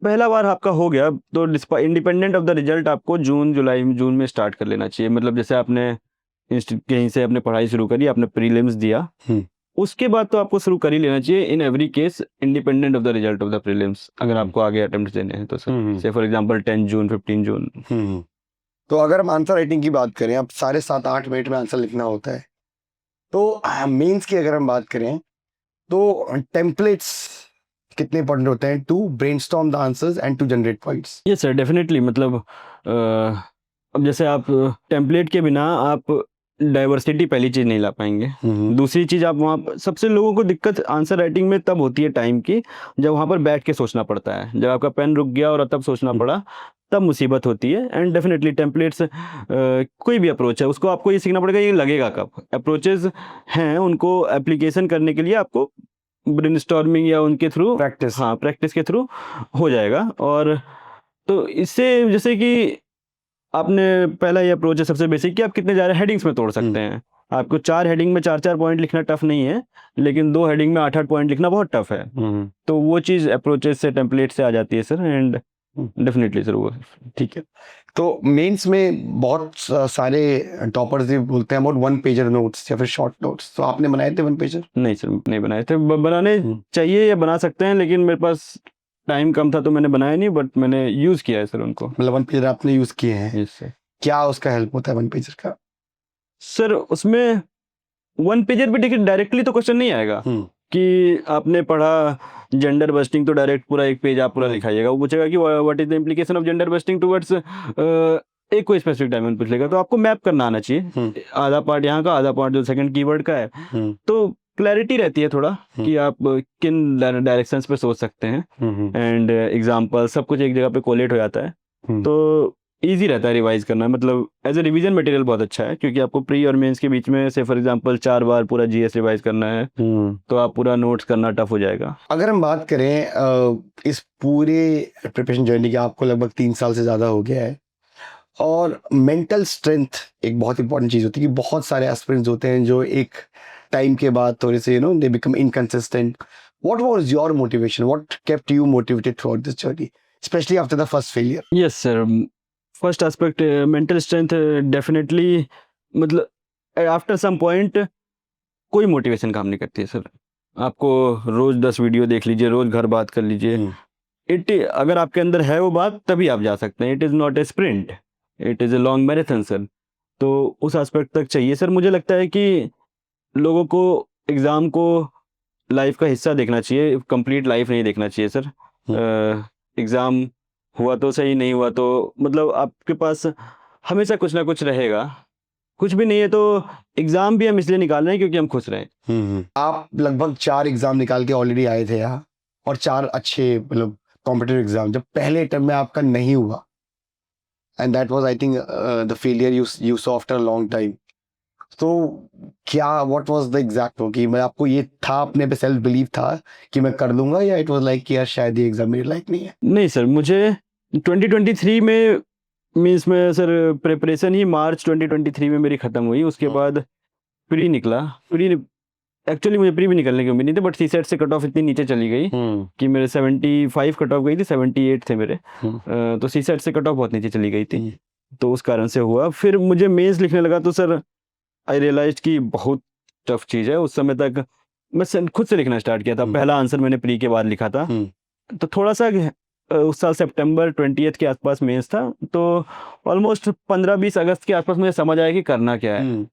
पहला बार आपका हो गया तो इंडिपेंडेंट ऑफ द रिजल्ट आपको जून में स्टार्ट कर लेना चाहिए। मतलब जैसे आपने कहीं से अपने पढ़ाई शुरू करी, आपने प्रीलिम्स दिया, उसके बाद तो आपको शुरू कर ही लेना चाहिए in every case, independent of the result of the prelims, अगर आपको आगे अटेम्प्ट देने हैं तो सर। से फॉर एग्जांपल 10 जून 15 जून। तो अगर हम आंसर राइटिंग की बात करें, अब सारे 7-8 मिनट में आंसर लिखना होता है, तो मेंस की अगर हम बात करें तो टेम्पलेट्स कितने इंपॉर्टेंट होते हैं to brainstorm the answers and to generate points? Yes sir, definitely. मतलब अब जैसे आप टेम्पलेट के बिना आप डाइवर्सिटी पहली चीज नहीं ला पाएंगे। दूसरी चीज, आप वहाँ सबसे लोगों को दिक्कत आंसर राइटिंग में तब होती है टाइम की, जब वहाँ पर बैठ के सोचना पड़ता है। जब आपका पेन रुक गया और तब सोचना पड़ा, तब मुसीबत होती है। एंड डेफिनेटली टेम्पलेट्स, कोई भी अप्रोच है उसको आपको ये सीखना पड़ेगा ये लगेगा कब। अप्रोचेज हैं, उनको एप्लीकेशन करने के लिए आपको ब्रेनस्टॉर्मिंग या उनके थ्रू प्रैक्टिस, हाँ प्रैक्टिस के थ्रू हो जाएगा। और तो इससे जैसे कि आपने पहला ये अप्रोच है सबसे बेसिक कि आप कितने ज़्यादा हेडिंग्स में तोड़ सकते हैं। आपको 4 हेडिंग में 4-4 पॉइंट लिखना टफ नहीं है, लेकिन 2 हेडिंग में 8-8 पॉइंट लिखना बहुत टफ है। तो वो चीज़ अप्रोचेस से, टेम्पलेट से आ जाती है सर। एंड डेफिनेटली सर वो ठीक है। तो मेंस में बहुत सारे टॉपर्स भी बोलते हैं अबाउट 1 पेजर नोट्स या फिर शॉर्ट नोट्स, तो आपने बनाए थे 1 पेजर? नहीं सर, नहीं बनाए थे। बनाने चाहिए या बना सकते हैं, लेकिन मेरे पास टाइम कम था तो मैंने बनाया नहीं, बट मैंने यूज किया है सर उनको। मतलब 1 पेजर आपने यूज किए हैं? Yes sir. क्या उसका हेल्प होता है 1 पेजर का? सर उसमें 1 पेजर पे देखिए डायरेक्टली तो क्वेश्चन नहीं आएगा कि आपने पढ़ा जेंडर बस्टिंग तो डायरेक्ट पूरा 1 पेज आप पूरा लिखाइएगा। वो पूछेगा कि what is the implication of gender busting towards एक कोई स्पेसिफिक डायमेंशन पूछ लेगा। तो आपको मैप करना आना चाहिए, आधा पार्ट यहाँ का, आधा पार्ट जो सेकंड कीवर्ड का है। तो क्लैरिटी रहती है थोड़ा कि आप किन डायरेक्शंस पे सोच सकते हैं। एंड एग्जांपल सब कुछ एक जगह पे कोलेट हो जाता है, तो इजी रहता है रिवाइज करना। मतलब एज ए रिवीजन मटेरियल बहुत अच्छा है, क्योंकि आपको प्री और मेंस के बीच में से फॉर एग्जांपल 4 बार पूरा जीएस रिवाइज करना है, तो आप पूरा नोट्स करना टफ हो जाएगा। अगर हम बात करें इस पूरे प्रिपरेशन जर्नी की, आपको लगभग 3 साल से ज़्यादा हो गया है, और मेंटल स्ट्रेंथ एक बहुत इंपॉर्टेंट चीज़ होती है कि बहुत सारे एस्पिरेंट्स होते हैं जो एक टाइम के बाद थोड़े से they become inconsistent. What was your motivation? What kept you motivated through out this journey, specially after the first failure? Yes sir, first aspect mental strength definitely. मतलब आफ्टर सम पॉइंट कोई motivation काम नहीं करती है sir. आपको रोज 10 video देख लीजिए, रोज घर बात कर लीजिए, अगर आपके अंदर है वो बात तभी आप जा सकते हैं। It is not a sprint, it is a long marathon sir. तो उस एस्पेक्ट तक चाहिए सर। मुझे लगता है कि लोगों को एग्ज़ाम को लाइफ का हिस्सा देखना चाहिए, कंप्लीट लाइफ नहीं देखना चाहिए सर। एग्ज़ाम हुआ तो सही, नहीं हुआ तो मतलब आपके पास हमेशा कुछ ना कुछ रहेगा। कुछ भी नहीं है तो एग्ज़ाम भी हम इसलिए निकाल रहे हैं क्योंकि हम खुश रहें। आप लगभग 4 एग्जाम निकाल के ऑलरेडी आए थे यहाँ, और 4 अच्छे मतलब कॉम्पिटिटिव एग्जाम। जब पहले अटेम्प्ट में आपका नहीं हुआ, and that was I think the failure you saw after a long time, तो क्या व्हाट वाज द एग्जैक्ट हो कि मैं आपको ये था, अपने पे सेल्फ बिलीव था कि मैं कर लूंगा, या इट वाज लाइक कि यार शायद ये एग्जाम मेरे लायक नहीं है? नहीं सर, मुझे 2023 में मीन्स में सर प्रिपरेशन ही मार्च 2023 में मेरी ख़त्म हुई। उसके बाद प्री निकला। प्री एक्चुअली मुझे प्री भी निकलने की उम्मीद नहीं थी, बट सी सेट से कट ऑफ इतनी नीचे चली गई कि मेरे 75 कट ऑफ गई थी, 78 थे मेरे। तो सी सेट से कट ऑफ बहुत नीचे चली गई थी, तो उस कारण से हुआ। फिर मुझे मेंस लिखने लगा तो सर आई रियलाइज कि बहुत टफ चीज़ है। उस समय तक मैं खुद से लिखना स्टार्ट किया था। पहला आंसर मैंने प्री के बाद लिखा था। तो थोड़ा सा उस साल सितंबर 20 के आसपास मेंस था, तो ऑलमोस्ट 15-20 अगस्त के आसपास मुझे समझ आया कि करना क्या है।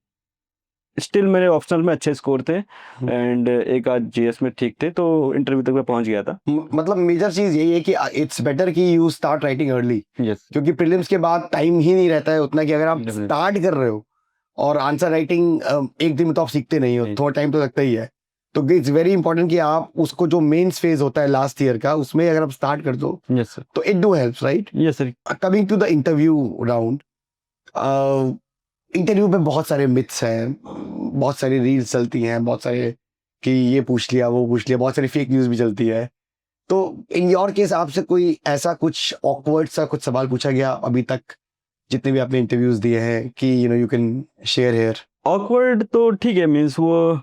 स्टिल मेरे ऑप्शनल में अच्छे स्कोर थे एंड एक आध जीएस में ठीक थे, तो इंटरव्यू तक मैं पहुंच गया था। मतलब मेजर चीज यही है कि इट्स बेटर कि you start writing early, yes, क्योंकि प्रीलिम्स के बाद टाइम ही नहीं रहता है उतना कि अगर आप स्टार्ट कर रहे हो और आंसर राइटिंग एक दिन में तो आप सीखते नहीं हो, थोड़ा टाइम तो लगता ही है। तो इट्स वेरी इंपॉर्टेंट कि आप उसको जो मेंस फेज होता है लास्ट ईयर का, उसमें अगर आप स्टार्ट कर दो यस सर, तो it do helps, right? Yes sir. Coming to the interview round, interview में बहुत सारे मिथ्स हैं, बहुत सारी रील्स चलती हैं, बहुत सारे कि ये पूछ लिया वो पूछ लिया, बहुत सारी फेक न्यूज़ भी चलती है। तो इन योर केस आपसे कोई ऐसा कुछ ऑकवर्ड सा कुछ सवाल पूछा गया अभी तक जितने भी आपने इंटरव्यूज दिए हैं कि you can share here? Awkward तो ठीक है, मीन्स वो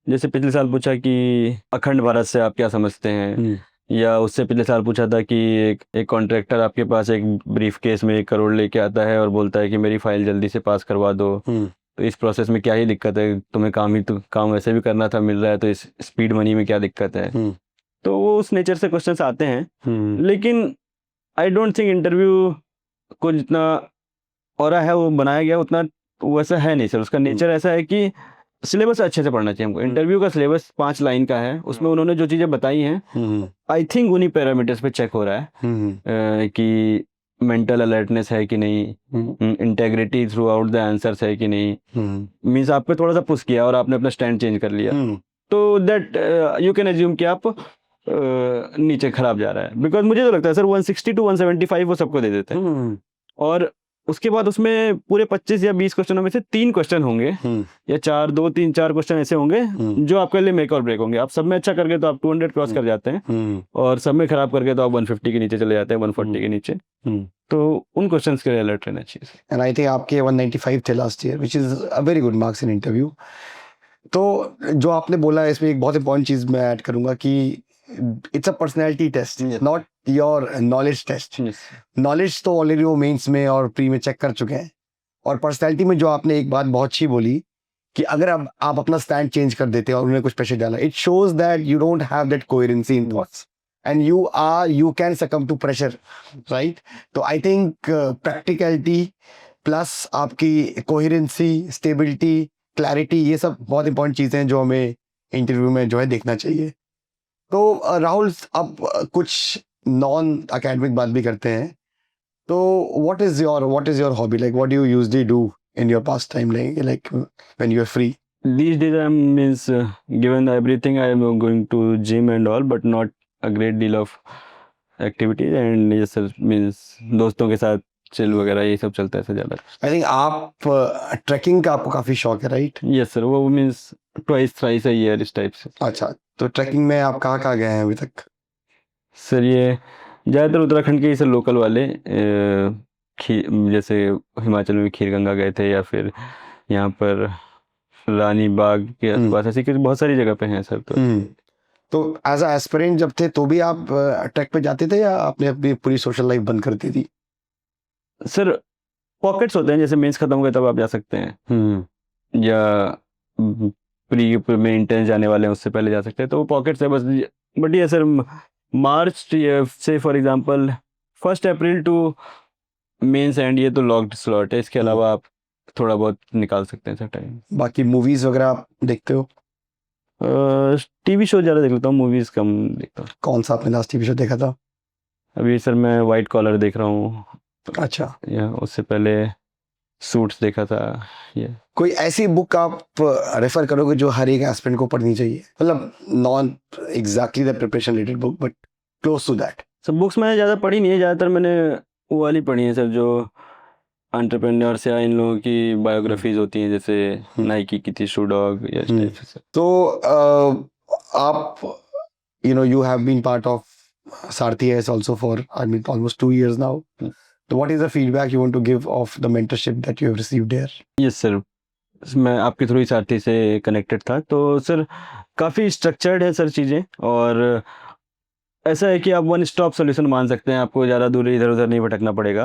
जैसे पिछले साल पूछा कि अखंड भारत से आप क्या समझते हैं, या उससे पिछले साल पूछा था कि एक कॉन्ट्रैक्टर आपके पास एक ब्रीफ केस में 1 करोड़ लेके आता है और बोलता है कि मेरी फाइल जल्दी से पास करवा दो, तो इस प्रोसेस में क्या ही दिक्कत है, तुम्हें काम वैसे भी करना था, मिल रहा है, तो इस स्पीड मनी में क्या दिक्कत है। तो वो उस नेचर से क्वेश्चंस आते हैं। लेकिन आई डोंट थिंक इंटरव्यू को जितना और है वो बनाया गया उतना वैसा है नहीं सर। उसका नेचर ऐसा है कि सिलेबस अच्छे से पढ़ना चाहिए हमको। इंटरव्यू का सिलेबस 5 लाइन का है, उसमें उन्होंने जो चीज़ें बताई हैं आई थिंक उन्हीं पैरामीटर्स पे चेक हो रहा है कि मेंटल अलर्टनेस है कि नहीं, integrity through out the answers है कि नहीं। मीन्स आप पे थोड़ा सा पुश किया और आपने अपना स्टैंड चेंज कर लिया, तो दैट यू कैन एज्यूम कि आप नीचे खराब जा रहा है। बिकॉज मुझे तो लगता है सर 160 to 175 वो सबको दे देते हैं, और उसके बाद उसमें पूरे 25 या 20 क्वेश्चनों में से 3 क्वेश्चन होंगे या 4 क्वेश्चन ऐसे होंगे जो आपके लिए मेक और ब्रेक होंगे। आप सब में अच्छा करके तो आप 200 क्रॉस कर जाते हैं, और सब में खराब करके तो आप 150 के नीचे चले जाते हैं, 140 के नीचे। तो उन क्वेश्चंस के लिए अलर्ट रहना चाहिए। एंड आई थिंक आपके 195 थे last year, which is a very good marks in interview. तो जो आपने बोला इसमें एक बहुत इंपॉर्टेंट चीज मैं ऐड करूंगा कि it's a personality test, not your knowledge test. Knowledge तो ऑलरेडी वो मेंस में और प्री में चेक कर चुके हैं, और पर्सनैलिटी में जो आपने एक बात बहुत अच्छी बोली कि अगर आप अपना स्टैंड चेंज कर देते हो और उन्हें कुछ प्रेशर डाला, it shows that you don't have that coherency in thoughts and you can succumb to pressure, right? तो आई थिंक प्रैक्टिकलिटी प्लस आपकी कोहेरेंसी, स्टेबिलिटी, क्लैरिटी, ये सब बहुत इंपॉर्टेंट चीज़ें हैं जो हमें इंटरव्यू में जो है देखना चाहिए। तो राहुल, अब कुछ नॉन अकेडमिक बात भी करते हैं। तो what is your hobby? Like what do you usually do in your pastime, like when you are free? These days I'm given everything, I am going to gym and all, but not a great deal of activities, and yes sir, दोस्तों के साथ chill वगैरह ये सब चलता है sir ज़्यादा। I think आप ट्रैकिंग का आपको काफ़ी शौक है, राइट? यस सर, वो ट्वाइस थ्राइस अ ईयर इस टाइप से। अच्छा, तो ट्रैकिंग में आप कहाँ गए हैं अभी तक? सर ये ज़्यादातर उत्तराखंड के ही सर लोकल वाले, जैसे हिमाचल में खीरगंगा गए थे, या फिर यहाँ पर रानी बाग के आसपास, ऐसी बहुत सारी जगह पे हैं सर। तो एज अ एस्पिरेंट जब थे तो भी आप ट्रैक पे जाते थे या आपने अपनी पूरी सोशल लाइफ बंद कर दी थी? सर पॉकेट्स होते हैं, जैसे मेंस खत्म हो गए तब आप जा सकते हैं, या प्री में इंटर्न जाने वाले हैं उससे पहले जा सकते हैं, तो वो पॉकेट्स है बस। बट ये सर मार्च से for example 1 April to mains end, ये तो लॉक्ड स्लॉट है। इसके अलावा आप थोड़ा बहुत निकाल सकते हैं सर टाइम। बाकी मूवीज वगैरह आप देखते हो? टीवी शो ज़्यादा देख लेता हूँ, मूवीज़ कम देखता हूँ। कौन सा आपने लास्ट टीवी शो देखा था? अभी सर मैं वाइट कॉलर देख रहा हूँ। अच्छा। या उससे पहले सूट्स देखा था। ये कोई ऐसी बुक आप रेफर करोगे जो हर एक एस्पिरेंट को पढ़नी चाहिए, मतलब non exactly the preparation related book but close to that? सब बुक्स मैंने ज़्यादा पढ़ी नहीं है, ज़्यादातर मैंने वो वाली पढ़ी है सर जो एंटरप्रेन्योर्स या इन लोगों की बायोग्राफीज होती हैं, जैसे नाइकी की थी, शू डॉग, या इस टाइप से। तो आप you have been part of Sarthi AIS also for almost 2 years now. So what is the feedback you want to give of the mentorship that you have received here? Yes sir, मैं आपके through ही सारथी से connected था। तो sir काफ़ी structured है sir चीज़ें, और ऐसा है कि आप वन स्टॉप सॉल्यूशन मान सकते हैं, आपको ज़्यादा दूर इधर-उधर नहीं भटकना पड़ेगा।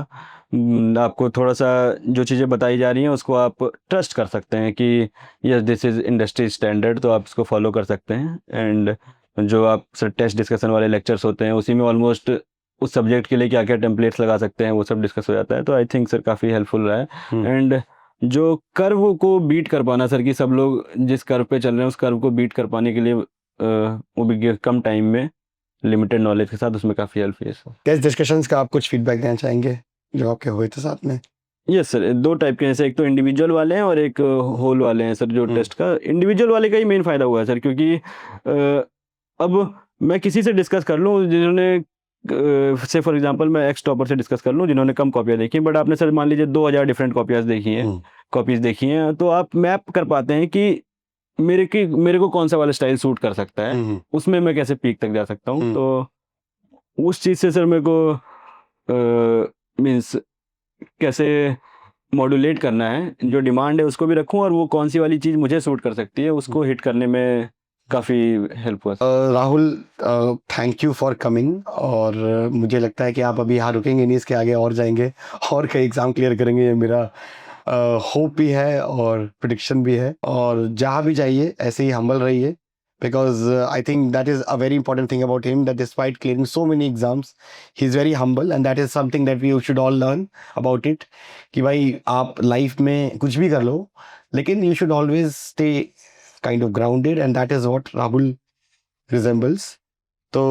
आपको थोड़ा-सा जो चीज़ें बताई जा रही हैं उसको आप ट्रस्ट कर सकते हैं कि yes this is industry standard, तो आप इसको फॉलो कर सकते हैं। एंड जो आप सर टेस्ट डिस्कशन वाले लेक्चर्स होते हैं उसी में ऑलमोस्ट उस सब्जेक्ट के लिए क्या-क्या टेम्पलेट्स लगा सकते हैं वो सब डिस्कस हो जाता है। तो आई थिंक सर काफ़ी हेल्पफुल रहा है। एंड जो कर्व को बीट कर पाना सर, कि सब लोग जिस कर्व पे चल रहे हैं उस कर्व को बीट कर पाने के लिए वो भी कम टाइम में लिमिटेड नॉलेज के साथ, उसमें काफ़ी हेल्प हुई है सर। टेस्ट डिस्कशंस का आप कुछ फीडबैक देना चाहेंगे जो आपके हुए थे साथ में? यस सर, 2 टाइप के हैं, जैसे एक तो इंडिविजुअल वाले हैं और एक होल वाले हैं सर। जो टेस्ट का इंडिविजुअल वाले का ही मेन फ़ायदा हुआ है सर, क्योंकि अब मैं किसी से डिस्कस कर लूँ जिन्होंने से फॉर एग्जांपल मैं एक्स टॉपर से डिस्कस कर लूँ जिन्होंने कम कॉपियाँ देखी हैं, बट आपने सर मान लीजिए 2000 डिफरेंट कॉपीज़ देखी हैं, तो आप मैप कर पाते हैं कि मेरे को कौन-सा वाला स्टाइल सूट कर सकता है, उसमें मैं कैसे पीक तक जा सकता हूँ। तो उस चीज़ से सर मेरे को मीन्स कैसे मॉड्यूलेट करना है, जो डिमांड है उसको भी रखूँ, और वो कौन-सी वाली चीज़ मुझे सूट कर सकती है उसको हिट करने में काफ़ी हेल्प हुआ sir. Rahul, thank you for coming. और मुझे लगता है कि आप अभी यहाँ रुकेंगे नहीं, इसके आगे और जाएंगे और कई एग्ज़ाम क्लियर करेंगे, ये मेरा होप भी है और प्रिडिक्शन भी है। और जहाँ भी जाइए ऐसे ही हम्बल रहिए, because I think that is a very important thing about him, that despite clearing so many exams he is very humble, and that is something that we should all learn about it, कि भाई आप life में कुछ भी कर लो लेकिन you should always stay kind of grounded, and that is what Rahul resembles. So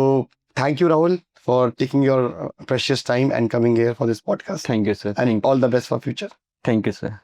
thank you, Rahul, for taking your precious time and coming here for this podcast, thank you sir, and all the best for future. Thank you sir.